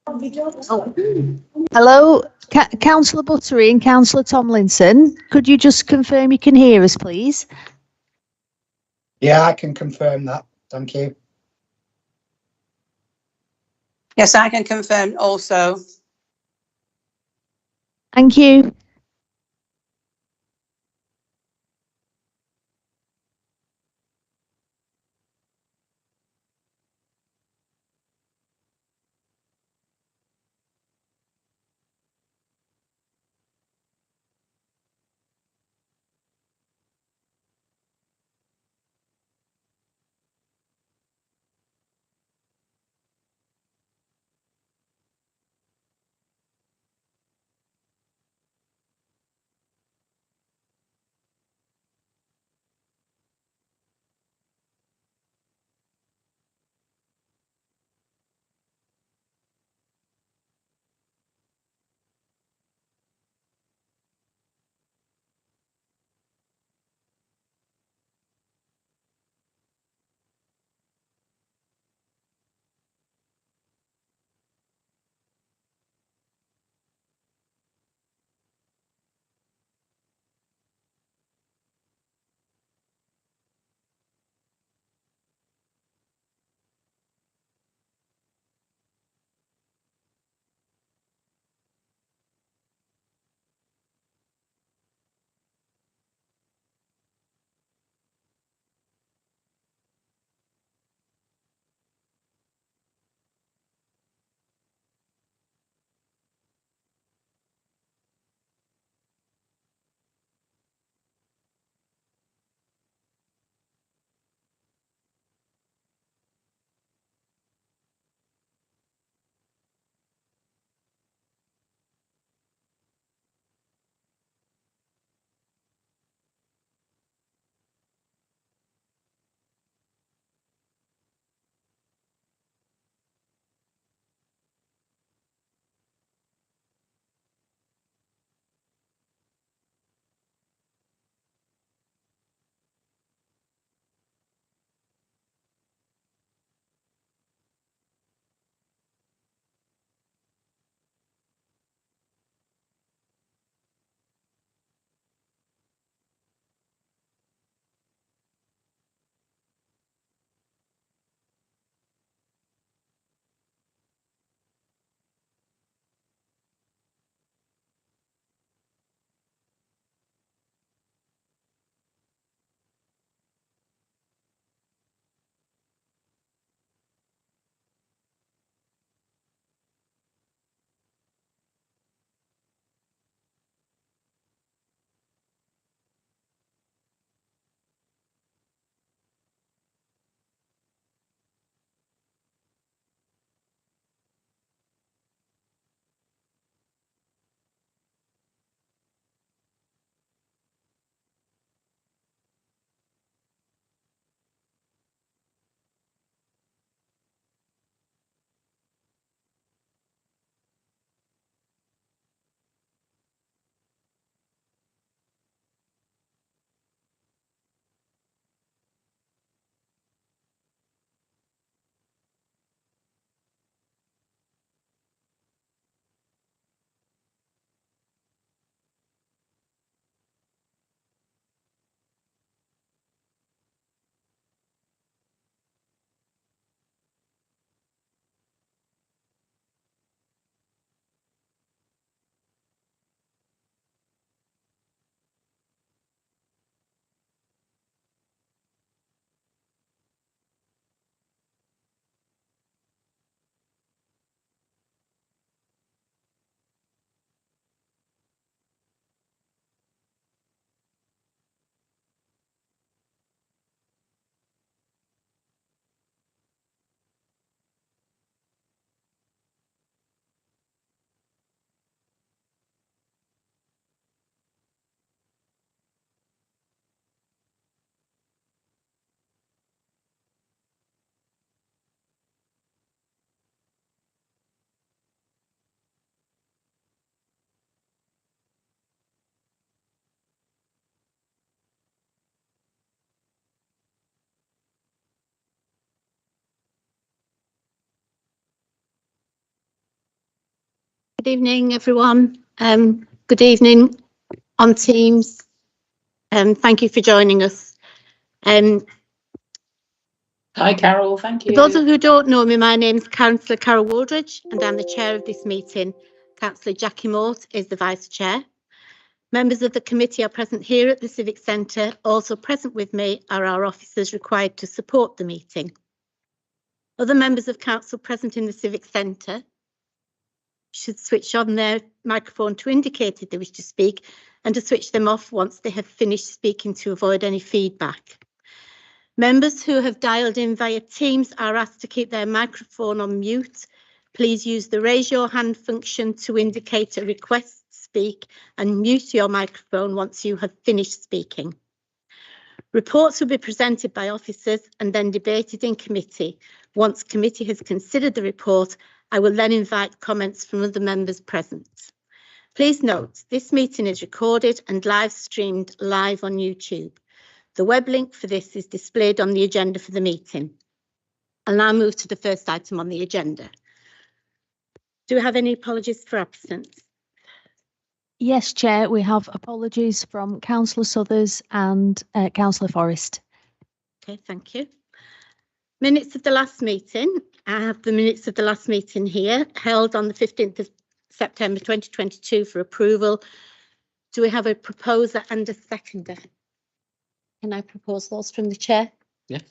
Oh. Hello, Councillor Buttery and Councillor Tomlinson. Could you just confirm you can hear us, please? Yeah, I can confirm that. Thank you. Yes, I can confirm also. Thank you. Good evening, everyone. Good evening on Teams. Thank you for joining us. Hi, Carol. Thank For you. those of you who don't know me, my name is Councillor Carol Wooldridge and I'm the chair of this meeting. Councillor Jackie Mort is the vice chair. Members of the committee are present here at the Civic Centre. Also present with me are our officers required to support the meeting. Other members of council present in the Civic Centre should switch on their microphone to indicate if they wish to speak and to switch them off once they have finished speaking to avoid any feedback. Members who have dialed in via Teams are asked to keep their microphone on mute. Please use the raise your hand function to indicate a request to speak and mute your microphone once you have finished speaking. Reports will be presented by officers and then debated in committee. Once committee has considered the report, I will then invite comments from other members present. Please note, this meeting is recorded and live streamed live on YouTube. The web link for this is displayed on the agenda for the meeting. I'll now move to the first item on the agenda. Do we have any apologies for absence? Yes, Chair, we have apologies from Councillor Suthers and Councillor Forrest. Okay, thank you. Minutes of the last meeting. I have the minutes of the last meeting here, held on the 15th of September 2022 for approval. Do we have a proposer and a seconder? Can I propose those from the chair? Yes.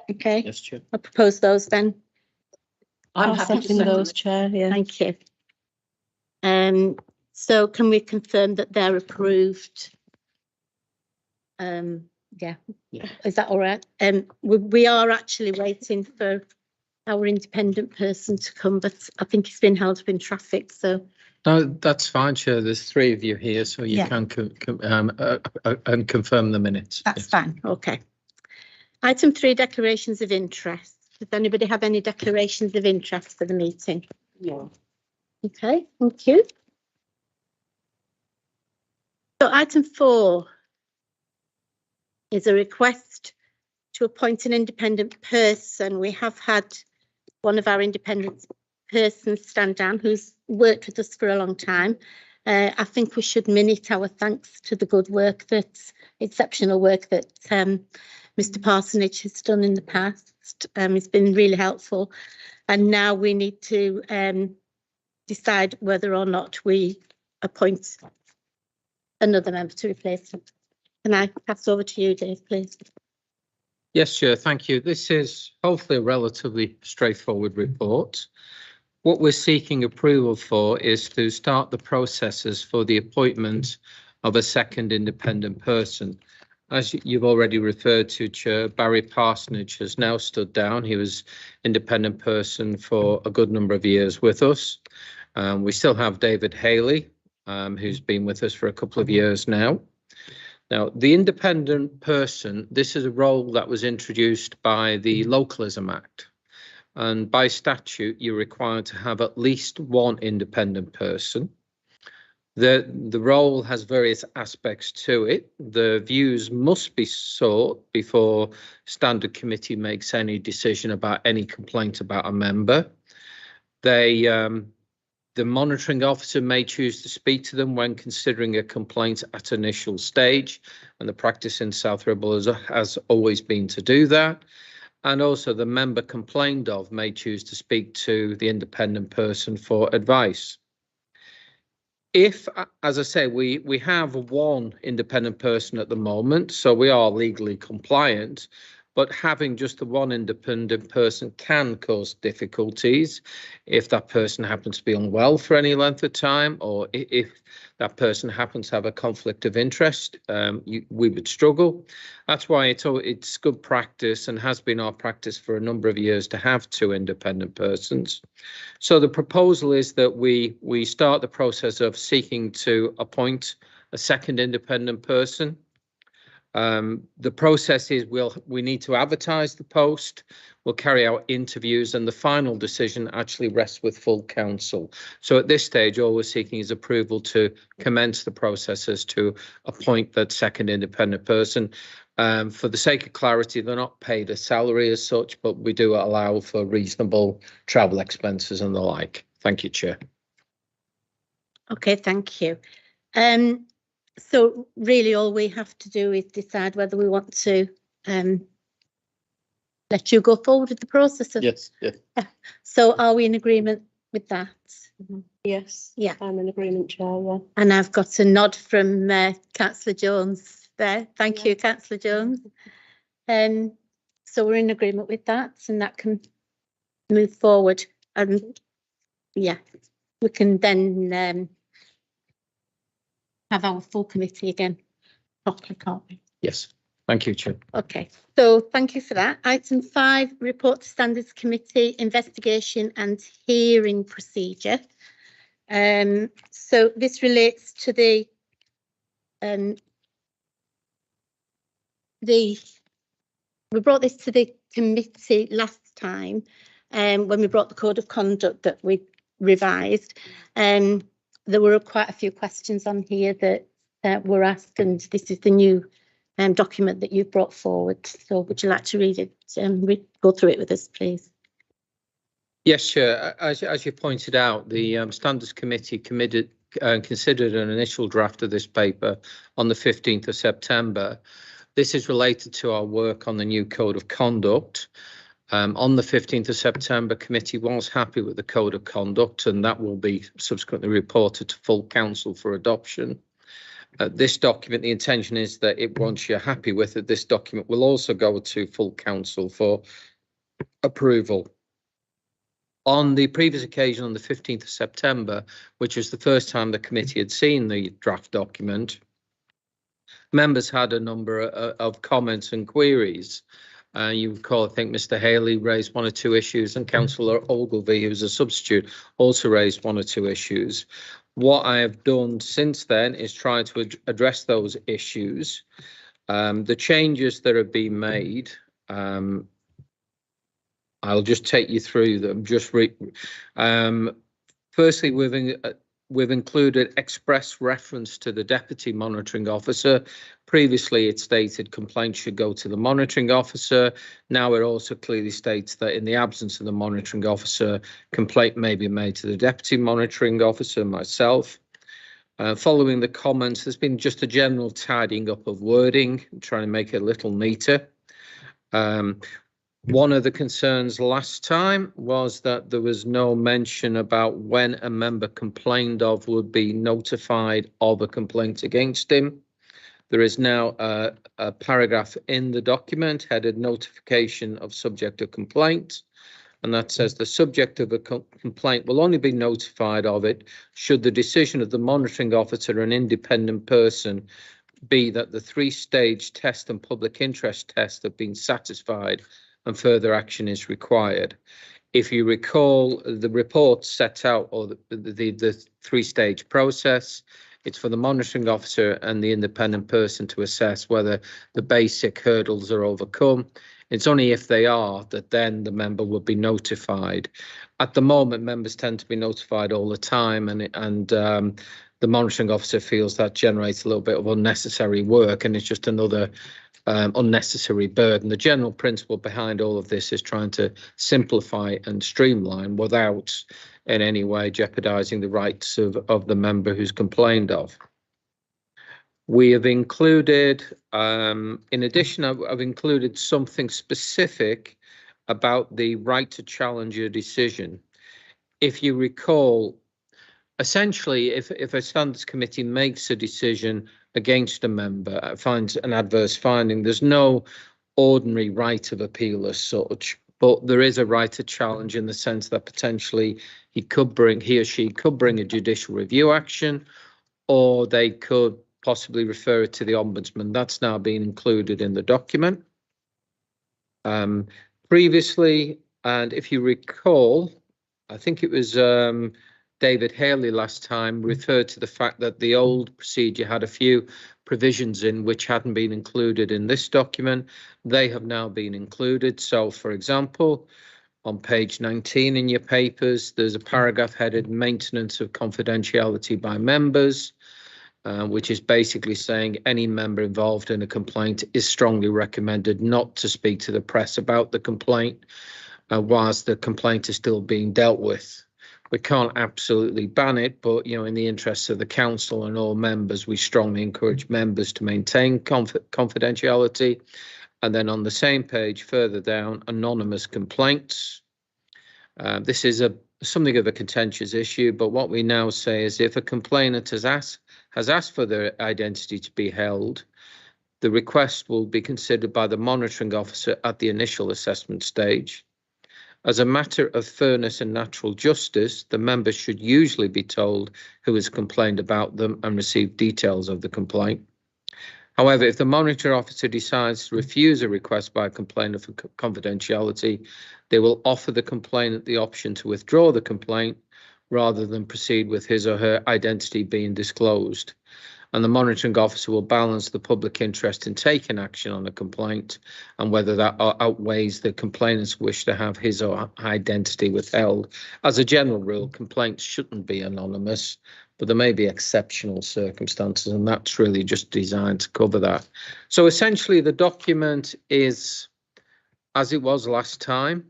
Okay, Yes, Chair. I'll propose those then. I'm I'll happy to second second those, it. Chair. Yeah. Thank you. So can we confirm that they're approved? Yeah. Yeah. Is that all right? We are actually waiting for our independent person to come, but I think he's been held up in traffic, so. No, that's fine, Chair. There's 3 of you here, so you Yeah. can and confirm the minutes. That's Yes. fine, okay. Item 3, declarations of interest. Does anybody have any declarations of interest for the meeting? No. Okay, thank you. So item 4 is a request to appoint an independent person. We have had one of our independent persons stand down who's worked with us for a long time. I think we should minute our thanks to the good work exceptional work that Mr. Parsonage has done in the past. It's been really helpful. And now we need to decide whether or not we appoint another member to replace him. Can I pass over to you, Dave, please? Yes, Chair. Thank you. This is hopefully a relatively straightforward report. What we're seeking approval for is to start the processes for the appointment of a second independent person. As you've already referred to, Chair, Barry Parsonage has now stood down. He was independent person for a good number of years with us. We still have David Haley, who's been with us for a couple of years now. Now, the independent person, this is a role that was introduced by the Localism Act. And by statute, you're required to have at least one independent person. The role has various aspects to it. The views must be sought before standard committee makes any decision about any complaint about a member. The monitoring officer may choose to speak to them when considering a complaint at initial stage, and the practice in South Ribble has always been to do that. And also the member complained of may choose to speak to the independent person for advice. If, as I say, we have one independent person at the moment, so we are legally compliant, but having just the one independent person can cause difficulties if that person happens to be unwell for any length of time, or if that person happens to have a conflict of interest, we would struggle. That's why it's good practice and has been our practice for a number of years to have 2 independent persons. So the proposal is that we start the process of seeking to appoint a second independent person. The process is we need to advertise the post, we'll carry out interviews, and the final decision actually rests with full council. So at this stage, all we're seeking is approval to commence the processes to appoint that second independent person. For the sake of clarity, they're not paid a salary as such, but we do allow for reasonable travel expenses and the like. Thank you, Chair. Okay, thank you. So really all we have to do is decide whether we want to let you go forward with the process of. Yes, yes. So are we in agreement with that? Yes. Yeah. I'm in agreement, Chair, yeah. And I've got a nod from Councillor Jones there. Thank Yeah. you, Councillor Jones. So we're in agreement with that, and that can move forward. And yeah, we can then have our full committee again properly, can't we? Yes. Thank you, Chair. Okay, so thank you for that. Item 5, report to Standards Committee, investigation and hearing procedure. So this relates to the we brought this to the committee last time when we brought the code of conduct that we revised. There were quite a few questions on here that were asked, and this is the new document that you've brought forward. So would you like to read it and go through it with us, please? Yes, Chair. As you pointed out, the Standards Committee considered an initial draft of this paper on the 15th of September. This is related to our work on the new Code of Conduct. On the 15th of September, committee was happy with the Code of Conduct, and that will be subsequently reported to full council for adoption. This document, the intention is that once you're happy with it, this document will also go to full council for approval. On the previous occasion, on the 15th of September, which was the first time the committee had seen the draft document, members had a number of comments and queries. You recall, I think Mr. Haley raised 1 or 2 issues, and Councillor Ogilvie, who was a substitute, also raised 1 or 2 issues. What I have done since then is try to address those issues. The changes that have been made, I'll just take you through them. Firstly, we've included express reference to the Deputy Monitoring Officer. Previously, it stated complaints should go to the Monitoring Officer. Now it also clearly states that in the absence of the Monitoring Officer, complaint may be made to the Deputy Monitoring Officer, myself. Following the comments, there's been just a general tidying up of wording, trying to make it a little neater. One of the concerns last time was that there was no mention about when a member complained of would be notified of a complaint against him. There is now a paragraph in the document headed notification of subject of complaint, and that says the subject of a complaint will only be notified of it should the decision of the monitoring officer or an independent person be that the 3-stage test and public interest test have been satisfied and further action is required. If you recall, the report set out or the 3-stage process. It's for the monitoring officer and the independent person to assess whether the basic hurdles are overcome. It's only if they are that then the member will be notified. At the moment, members tend to be notified all the time, and the monitoring officer feels that generates a little bit of unnecessary work, and it's just another unnecessary burden. The general principle behind all of this is trying to simplify and streamline without in any way jeopardizing the rights of the member who's complained of. We have included, in addition, I've included something specific about the right to challenge a decision. If you recall, essentially, if a standards committee makes a decision against a member, finds an adverse finding, there's no ordinary right of appeal as such, but there is a right to challenge in the sense that potentially he or she could bring a judicial review action, or they could possibly refer it to the Ombudsman. That's now been included in the document. Previously, and if you recall, I think it was David Haley last time referred to the fact that the old procedure had a few provisions in which hadn't been included in this document. They have now been included. So, for example, on page 19 in your papers, there's a paragraph headed Maintenance of Confidentiality by Members, which is basically saying any member involved in a complaint is strongly recommended not to speak to the press about the complaint whilst the complaint is still being dealt with. We can't absolutely ban it, but, you know, in the interests of the council and all members, we strongly encourage members to maintain confidentiality. And then on the same page, further down, anonymous complaints. This is something of a contentious issue, but what we now say is if a complainant has asked for their identity to be held, the request will be considered by the monitoring officer at the initial assessment stage. As a matter of fairness and natural justice, the members should usually be told who has complained about them and receive details of the complaint. However, if the monitoring officer decides to refuse a request by a complainant for confidentiality, they will offer the complainant the option to withdraw the complaint rather than proceed with his or her identity being disclosed. And the monitoring officer will balance the public interest in taking action on the complaint and whether that outweighs the complainant's wish to have his or her identity withheld. As a general rule, complaints shouldn't be anonymous, but there may be exceptional circumstances, and that's really just designed to cover that. So essentially, the document is as it was last time.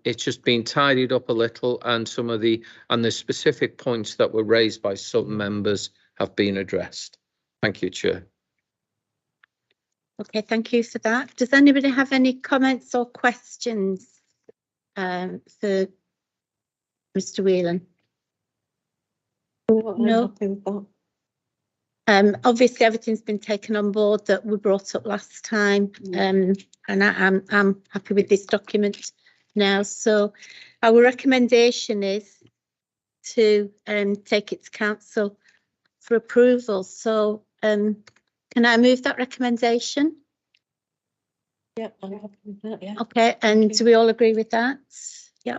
It's just been tidied up a little, and some of the specific points that were raised by some members have been addressed. Thank you, Chair. Okay, thank you for that. Does anybody have any comments or questions for Mr. Whelan? No. Obviously, everything's been taken on board that we brought up last time, and I'm happy with this document now. So our recommendation is to take it to council for approval. So can I move that recommendation? Yeah, I'm happy with that, yeah. Okay, and do we all agree with that? Yeah.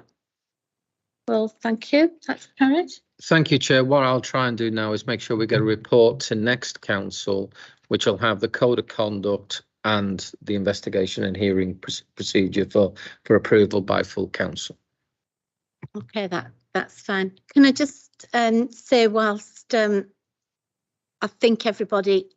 Well, thank you. That's carried. Thank you, Chair. What I'll try and do now is make sure we get a report to next council, which will have the code of conduct and the investigation and hearing procedure for approval by full council. Okay, that's fine. Can I just say, whilst I think everybody,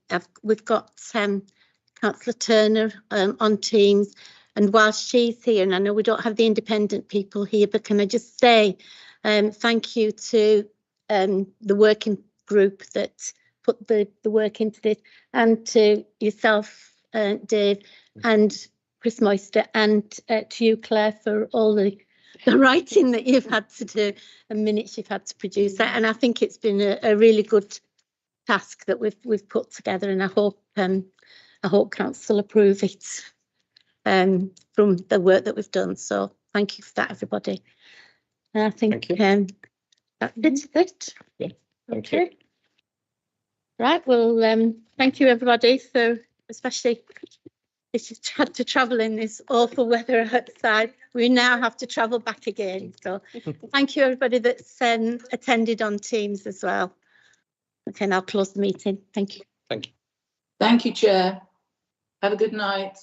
we've got Councillor Turner on Teams, and whilst she's here, and I know we don't have the independent people here, but can I just say thank you to the working group that put the work into this, and to yourself, Dave, and Chris Moister, and to you, Claire, for all the writing that you've had to do and minutes you've had to produce that. And I think it's been a really good task that we've put together, and I hope council approve it from the work that we've done. So thank you for that, everybody. And I think that's it. Yeah, thank okay. you. Right. Well, thank you, everybody, for especially if you've had to travel in this awful weather outside. We now have to travel back again. So thank you, everybody that's attended on Teams as well. Okay, now I'll close the meeting. Thank you. Thank you. Thank you, Chair. Have a good night.